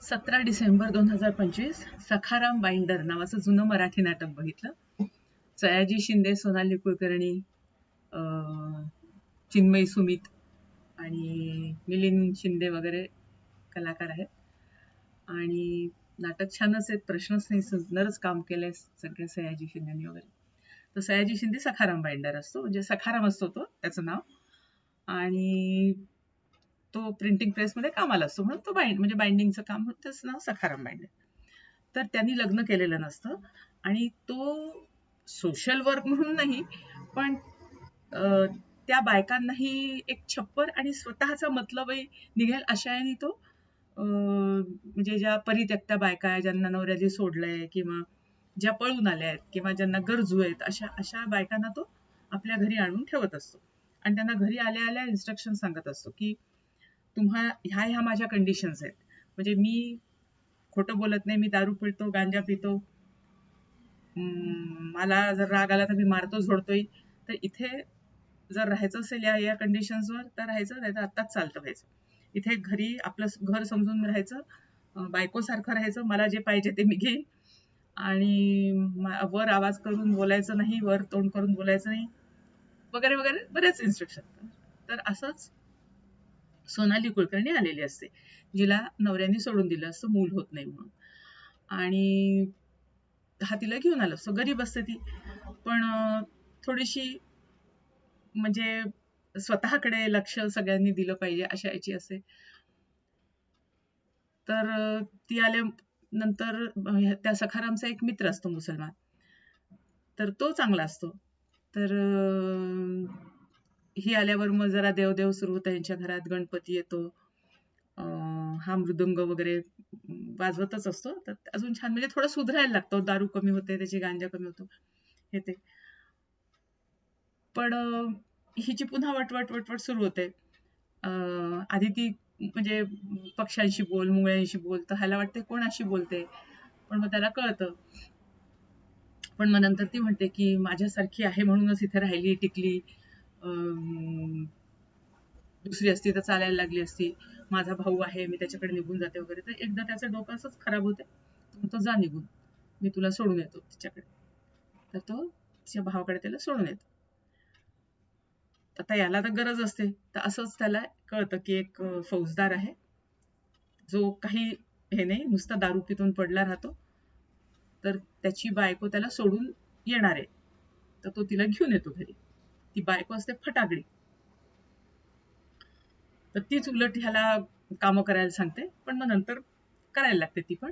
17 December 2025 Sakharam binder नावाचं जुनं मराठी नाटक बघितलं. सयाजी शिंदे, सोनाली कुलकर्णी, चिन्मयी सुमित आणि मिलिंद शिंदे वगैरे कलाकार आहेत. आणि नाटक छानच आहेत, प्रश्नच नाही, सुंदरच काम केलंय सगळे सयाजी शिंदेनी वगैरे. तर सयाजी शिंदे सखाराम बाइंडर असतो, म्हणजे सखाराम असतो तो त्याचं नाव. आणि तो प्रिंटिंग प्रेसमध्ये कामाला असतो, म्हणून तो म्हणजे बाइंडिंगचं काम म्हणून त्याचं नाव सखाराम बाइंडर. तर त्यांनी लग्न केलेलं नसतं आणि तो सोशल वर्क म्हणून नाही, पण त्या बायकांनाही एक छप्पर आणि स्वतःचा मतलबही निघेल अशाने तो म्हणजे ज्या परित्यक्त्या बायका आहेत, ज्यांना नवऱ्याने सोडलंय किंवा ज्या पळून आल्या आहेत किंवा ज्यांना गरजू आहेत, अशा बायकांना तो आपल्या घरी आणून ठेवत असतो. आणि त्यांना घरी आल्या आल्या इन्स्ट्रक्शन सांगत असतो की ह्या माझ्या कंडिशन्स आहेत, म्हणजे मी खोटं बोलत नाही, मी दारू पितो, गांजा पितो, मला जर राग आला तर मी मारतो, झोडतोय. तर इथे जर राहायचं असेल या कंडिशन्सवर तर राहायचं, नाही तर आत्ताच चालतं व्हायचं. इथे घरी आपलं घर समजून राहायचं, बायकोसारखं राहायचं, मला जे पाहिजे ते मी घेईन आणि वर आवाज करून बोलायचं नाही, वर तोंड करून बोलायचं नाही, वगैरे वगैरे बरेच इन्स्ट्रक्शन. तर असंच सोनाली कुलकर्णी आलेली असते, जिला नवऱ्याने सोडून दिलं असतं मूल होत नाही म्हणून. आणि हा तिला घेऊन आला असतो, गरीब असते ती, पण थोडीशी म्हणजे स्वतःकडे लक्ष सगळ्यांनी दिलं पाहिजे अशा याची असते. तर ती आल्यानंतर त्या सखारामचा एक मित्र असतो मुसलमान, तर तो चांगला असतो. तर ही आल्यावर मग जरा देवदेव सुरू होतं यांच्या घरात, गणपती येतो, हा मृदंग वगैरे वाजवतच असतो. तर अजून छान, म्हणजे थोडं सुधारायला लागतो, दारू कमी होते त्याची, गांजा कमी होतो, हे ते. पण हिची पुन्हा वटवट सुरू होते. आधी ती म्हणजे पक्ष्यांशी बोल, मुंगळ्यांशी बोल, तर ह्याला वाटते कोणाशी बोलते, पण मग त्याला कळतं. पण मग नंतर ती म्हणते की माझ्यासारखी आहे म्हणूनच इथे राहिली, टिकली, दुसरी असती तर चालायला लागली असती, माझा भाऊ आहे मी त्याच्याकडे निघून जाते वगैरे. तर एकदा त्याचं डोकं असंच खराब होते, तो जा निघून, मी तुला सोडून येतो तिच्याकडे. तर तो तिच्या भावाकडे त्याला सोडून येतो. आता याला तर गरज असते, तर असंच त्याला कळतं की एक फौजदार आहे जो काही हे नाही, नुसता दारू पितून पडला राहतो, तर त्याची बायको त्याला सोडून येणार आहे. तर तो तिला घेऊन येतो घरी. ती बायको असते फटाकडी, तर तीच उलट ह्याला कामं करायला सांगते, पण मग नंतर करायला लागते ती पण.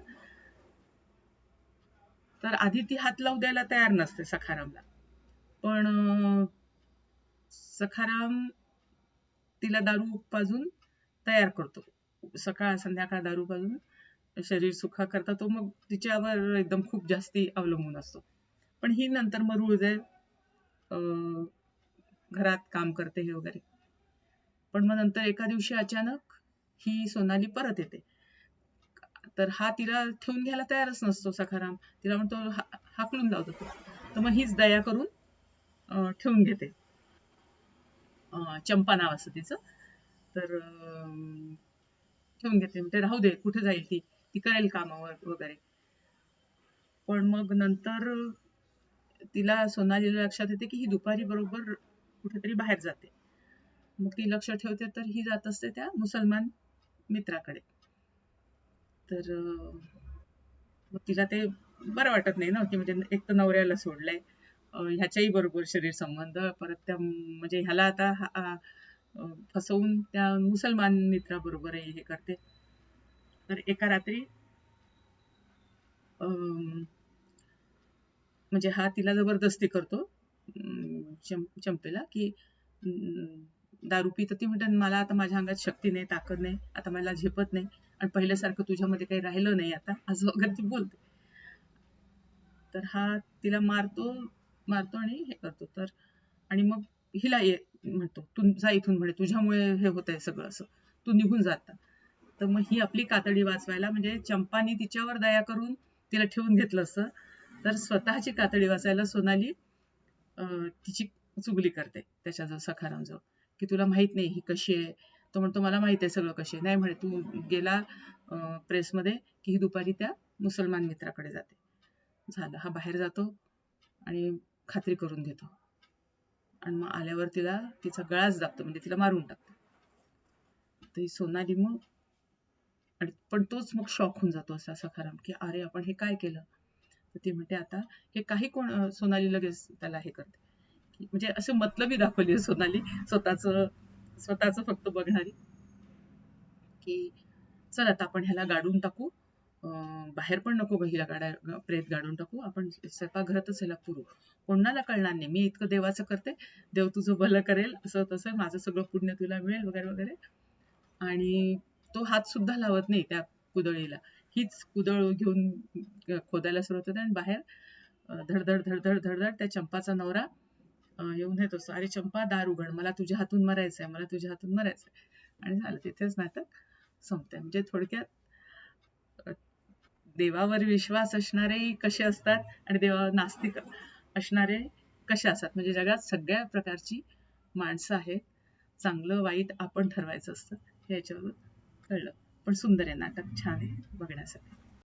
तर आधी ती हात लावू द्यायला तयार नसते सखारामला, पण सखाराम तिला दारू पाजून तयार करतो, सकाळ संध्याकाळ दारू पाजून शरीर सुखा करता तो मग तिच्यावर एकदम खूप जास्ती अवलंबून असतो. पण ही नंतर मग रुळते, घरात काम करते हे वगैरे. पण मग नंतर एका दिवशी अचानक ही सोनाली परत येते, तर हा तिला ठेवून घ्यायला तयारच नसतो सखाराम, तिला म्हणतो हाकलून लावतो तो. तर मग हीच दया करून ठेवून घेते. चंपा नाव असतं तिचं. तर ठेवून घेते, म्हणजे राहू दे, कुठे जाईल ती, ती करेल कामावर वगैरे. पण मग नंतर तिला सोनालीला लक्षात येते की ही दुपारी बरोबर कुठेतरी बाहेर जाते. मग ती लक्ष ठेवते, तर ही जात असते त्या मुसलमान मित्राकडे. तर मग तिला ते बरं वाटत नाही ना, की म्हणजे एक तर नवऱ्याला सोडलंय, ह्याच्याही बरोबर शरीर संबंध, परत त्या म्हणजे ह्याला आता फसवून त्या मुसलमान मित्राबरोबर हे करते. तर एका रात्री म्हणजे हा तिला जबरदस्ती करतो, चंपेला, की दारू पी. तर ती म्हणते मला आता माझ्या अंगात शक्ती नाही, ताकद नाही, आता मला झेपत नाही, आणि पहिल्यासारखं तुझ्यामध्ये काही राहिलं नाही आता, असं वगैरे ती बोलते. तर हा तिला मारतो आणि हे करतो. तर आणि मग हिला म्हणतो तू जा इथून, म्हणे तुझ्यामुळे हे होत आहे सगळं, असं तू निघून जाता. तर मग ही आपली कातडी वाचवायला, म्हणजे चंपानी तिच्यावर दया करून तिला ठेवून घेतलं असतं, तर स्वतःची कातडी वाचायला सोनाली तिची चुगली करते त्याच्याजवळ, सखारामजवळ, की तुला माहित नाही ही कशी आहे, तो म्हणतो मला माहिती आहे सगळं कशी नाही म्हणे तू गेला प्रेसमध्ये की ही दुपारी त्या मुसलमान मित्राकडे जाते. झालं, हा बाहेर जातो आणि खात्री करून घेतो आणि मग आल्यावर तिला तिचा गळाच दाबतो, म्हणजे तिला मारून टाकतो. तर ही सोनाली मग आणि पण तोच मग शॉक होऊन जातो असा सखाराम की अरे आपण हे काय केलं. तर ती म्हणते आता हे काही कोण सोनाली लगेच त्याला हे करते की म्हणजे असे मतलबी दाखवली सोनाली स्वतःच फक्त बघणारी की चल आता आपण ह्याला गाडून टाकू, बाहेर पण नको ग हिला प्रेत गाडून टाकू, आपण स्वयंपाकघरातच ह्याला पुरू, कोणाला कळणार नाही, मी इतकं देवाचं करते, देव तुझं भलं करेल, असं तसं माझं सगळं पुण्य तुला मिळेल वगैरे वगैरे. आणि तो हात सुद्धा लावत नाही त्या कुदळीला, हीच कुदळ घेऊन खोदायला सुरुवात होते आणि बाहेर धडधड धडधड धडधड त्या चंपाचा नवरा येऊन येत असतो, अरे चंपा दार उघड, मला तुझ्या हातून मरायचंय, मला तुझ्या हातून मरायचंय. आणि झालं, तिथेच नाटक संपतंय. म्हणजे थोडक्यात देवावर विश्वास असणारे कसे असतात आणि देवावर नास्तिक असणारे कसे असतात, म्हणजे जगात सगळ्या प्रकारची माणसं आहेत, चांगलं वाईट आपण ठरवायचं असतं हे याच्यावर कळलं. पण सुंदर आहे नाटक, छान आहे बघण्यासाठी.